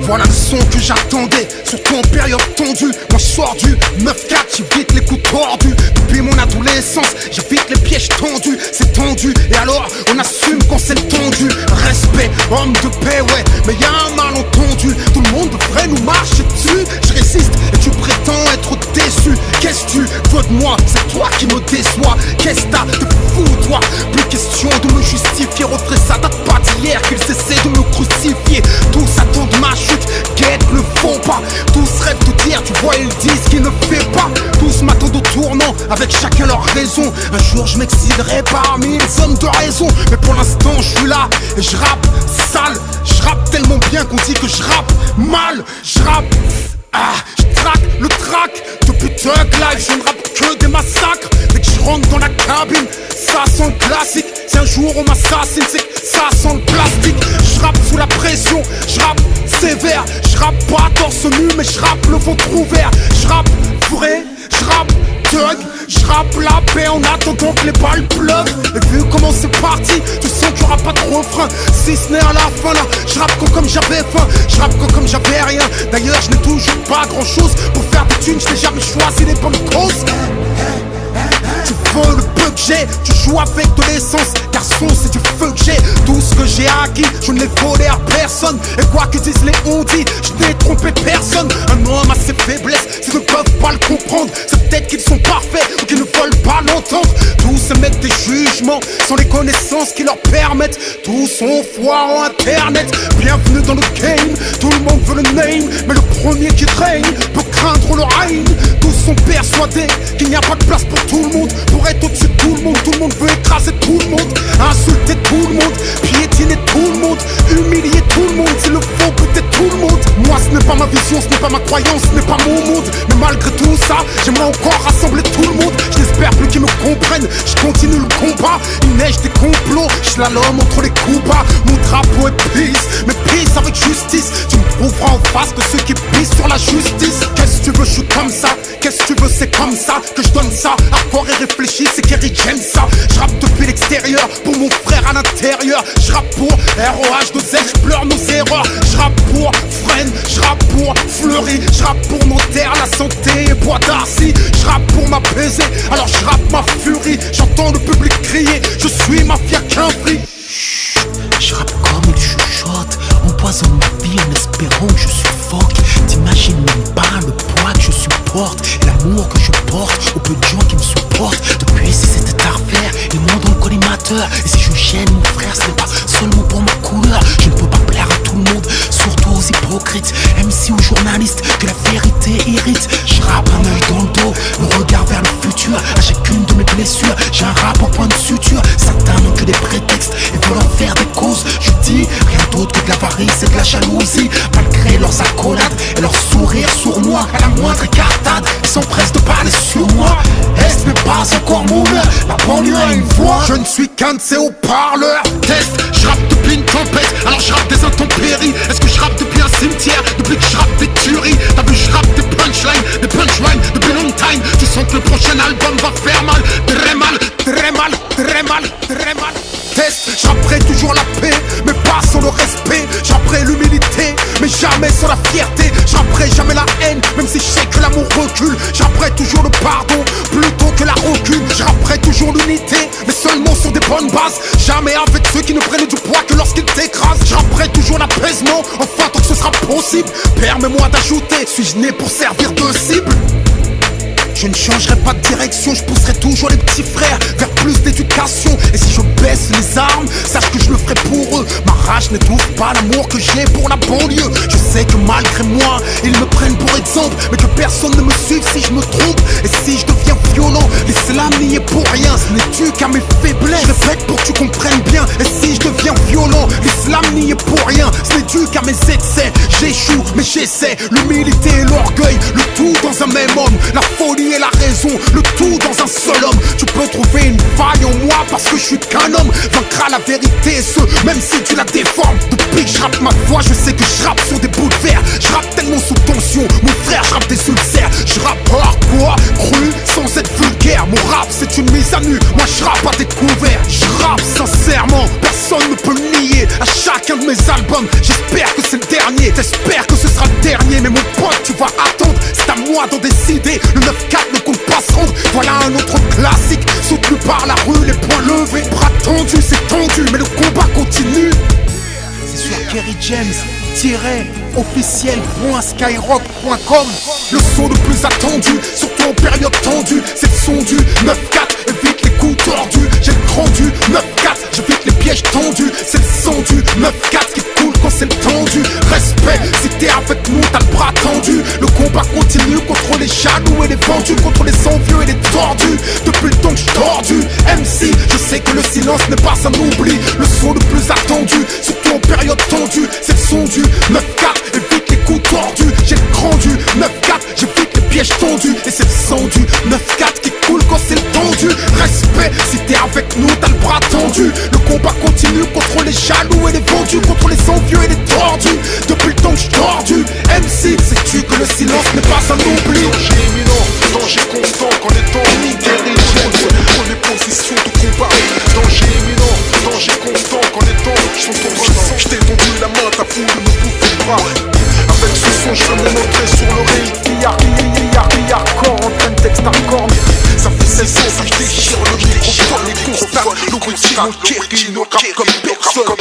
Voilà le son que j'attendais, surtout en période tendue. Moi je sors du 9-4, j'évite les coups tordus. Depuis mon adolescence, j'évite les pièges tendus. C'est tendu, et alors on assume quand c'est tendu. Respect, homme de paix, ouais, mais y'a un malentendu. Tout le monde devrait nous marcher dessus. Je résiste et tu prétends être déçu. Qu'est-ce que tu veux de moi? C'est toi qui me déçois. Qu'est-ce que t'as de fou toi? Plus question de me justifier. Refrais ça date pas d'hier qu'ils essaient de me crucifier. Tous attendent ma chute, guette le font pas. Tous rêvent de dire, tu vois ils disent qu'ils ne fait pas. Tous m'attendent au tournant, avec chacun leur raison. Un jour je m'exilerai parmi les hommes de raison. Mais pour l'instant je suis là et je rappe sale. Je rappe tellement bien qu'on dit que je rappe mal. Je rappe, je traque le track. Depuis Thug Life je ne rappe que des massacres. Dès que je rentre dans la cabine, ça sent le classique. Si un jour on m'assassine, c'est que ça sent le plastique. Je rappe sous la pression, je rappe sévère. Je rappe pas torse nu mais je rappe le ventre ouvert. Je rappe vrai, je rappe thug. Je rappe la paix en attendant que les balles pleuvent. Et vu comment c'est parti, tu sens qu'il y aura pas de refrain. Si ce n'est à la fin là, je rappe comme j'avais faim. Je rappe comme j'avais rien. D'ailleurs je n'ai toujours pas grand chose. Pour faire des thunes, je n'ai jamais choisi les bonnes causes. Tu veux le peu que j'ai, tu joues avec de l'essence. Garçon c'est du feu que j'ai. Tout ce que j'ai acquis, je ne l'ai volé à personne. Et quoi que disent les on-dit, je n'ai trompé personne. Un homme a ses faiblesses, s'ils ne peuvent pas le comprendre. C'est peut-être qu'ils sont parfaits ou qu'ils ne veulent pas l'entendre. Tous émettent des jugements sans les connaissances qui leur permettent. Tous ont foi en internet. Bienvenue dans le game, tout le monde veut le name. Mais le premier qui règne peut craindre le règne. Tous sont persuadés qu'il n'y a pas de place pour tout le monde. Pour être au-dessus de tout le monde veut écraser tout le monde. Insulter tout le monde, piétiner tout le monde. Humilier tout le monde, s'il le faut peut-être tout le monde. Moi ce n'est pas ma vision, ce n'est pas ma croyance, ce n'est pas mon monde. Mais malgré tout ça, j'aimerais encore rassembler tout le monde. Je n'espère plus qu'ils me comprennent, je continue le combat. Il neige des complots, je slalom entre les coups bas. Mon drapeau est peace, mais peace avec justice. Tu me trouveras en face de ceux qui pissent sur la justice. Qu'est-ce que tu veux, je suis comme ça. Qu'est-ce que tu veux, c'est comme ça que je donne ça. Hardcore et réfléchi, c'est qu'Eric j'aime ça. Je rappe depuis l'extérieur pour mon frère à l'intérieur. Je rappe pour ROH, nos ailes, je pleure nos erreurs. Je rappe pour Fren, je rappe pour Fleury. Je rappe pour nos terres, la santé et Bois d'Arcy. Je rappe pour m'apaiser, alors je rappe ma furie. J'entends le public crier, je suis mafia qu'un prix. Je rappe comme il chuchote, empoisonne ma vie en espérant que je suffoque. T'imagines même pas le poids que je supporte et l'amour que je porte aux peu de gens qui me supportent. Depuis si c'était à refaire, ils m'ont dans le collimateur. Et si je gêne mon frère, ce n'est pas seulement pour ma couleur. Je ne peux pas plaire à tout le monde, surtout aux hypocrites, MC ou journalistes, que la vérité irrite. Je rappe un œil dans le dos, le regard vers le futur. À chacune de mes blessures, j'ai un rap en point de suture. Certains n'ont que des prétextes et veulent en faire des causes. Je dis rien d'autre que de l'avarice et de la jalousie. Malgré leurs accolades et leurs sourires sournois, à la moindre écartade, ils s'empressent de parler sur moi. Est-ce n'est pas encore mon heure, la banlieue a une voix. Je ne suis qu'un de ces haut-parleurs. Test, je rappe depuis une tempête, alors je rappe des intempéries. Est-ce que je rappe depuis un cimetière, depuis que je rappe des tueries? T'as vu, je rappe des punchlines depuis long time. Tu sens que le prochain album va faire mal, très mal, très mal, très mal, très mal. Test, je rapperai toujours la paix, mais pas sans le respect. Je rapperai l'humilité, mais jamais sans la fierté. Je rapperai jamais la haine, même si je sais que l'amour recule. Je rapperai toujours le pardon, plutôt que la rancune. Je rapperai toujours l'unité, mais seulement sur des bonnes bases. Jamais avec ceux qui ne prennent du poids que lorsqu'ils t'écrasent. Je rapperai toujours l'apaisement, enfin tant que ce sera possible. Permets-moi d'ajouter, suis-je né pour servir de cible? Je ne changerai pas de direction, je pousserai toujours les petits frères vers plus d'éducation. Et si je baisse les armes, sache que je le ferai pour eux. Ma rage n'étouffe pas l'amour que j'ai pour la banlieue. Je sais que malgré moi, ils me prennent pour exemple, mais que personne ne me suive si je me trompe. Et si je deviens violent, l'islam n'y est pour rien. Ce n'est dû qu'à mes faiblesses, je répète pour que tu comprennes bien. Et si je deviens violent, l'islam n'y est pour rien. Ce n'est dû qu'à mes excès, j'échoue mais j'essaie. L'humilité et l'orgueil, le tout dans un même homme. La folie et la raison, le tout dans un seul homme. Tu peux trouver une faille en moi parce que je suis qu'un homme. Vaincra la vérité et ce, même si tu la déformes. Depuis que je rappe ma voix, je sais que je rappe sur des bouts de verre. Je rappe tellement sous tension, mon frère, je rappe des ulcères. Je rappe hardcore, cru, sans être vulgaire. Mon rap c'est une mise à nu, moi je rappe à découvert. Je rappe sincèrement, personne ne peut le nier. À chacun de mes albums, j'espère que c'est le dernier. J'espère que ce sera le dernier, mais mon pote tu vas attendre. C'est à moi d'en décider, le 9-4 ne compte pas se rendre. Voilà un autre classique, soutenu par la rue, les poings levés, bras tendus, c'est tendu, mais le combat continue. C'est sur Kerry James, officiel.skyrock.com. Le son le plus attendu, surtout en période tendue, c'est le son du 9-4, évite les coups tordus. J'ai le grand du 9-4, j'évite les pièges tendus. C'est le son du 9-4 qui coule quand c'est le tendu. Respect, si t'es avec nous, t'as le bras tendu. Le combat continue contre les jaloux et les vendus, contre les envieux et les tordus. Depuis le temps que j'suis tordu, MC, je sais que le silence n'est pas un oubli. Le son le plus attendu, surtout en période tendue, c'est le son du 9-4, évite les coups tordus. J'ai le grand du 9-4, j'évite les pièges tendus. Et c'est le son du 9-4 qui coule quand c'est le tendu. Respect, si t'es avec nous, t'as le bras tendu. Le combat continue contre les jaloux et les vendus, contre les envieux et les tordus. Depuis le temps que j'suis tordu, MC, sais-tu que le silence n'est pas un oubli. Danger imminent, danger constant quand les temps Kerry James, prenez position de combat. Danger imminent, danger constant quand les temps sont tombés. J't'ai tendu la main, ta foule ne bouffait pas. Avec ce son, je fais mon entrée sur le ring. Hardcore, en plein texte hardcore. Ça fait 16 ans que je déchire le microphone, les constats. L'original Kerry ne rappe comme personne.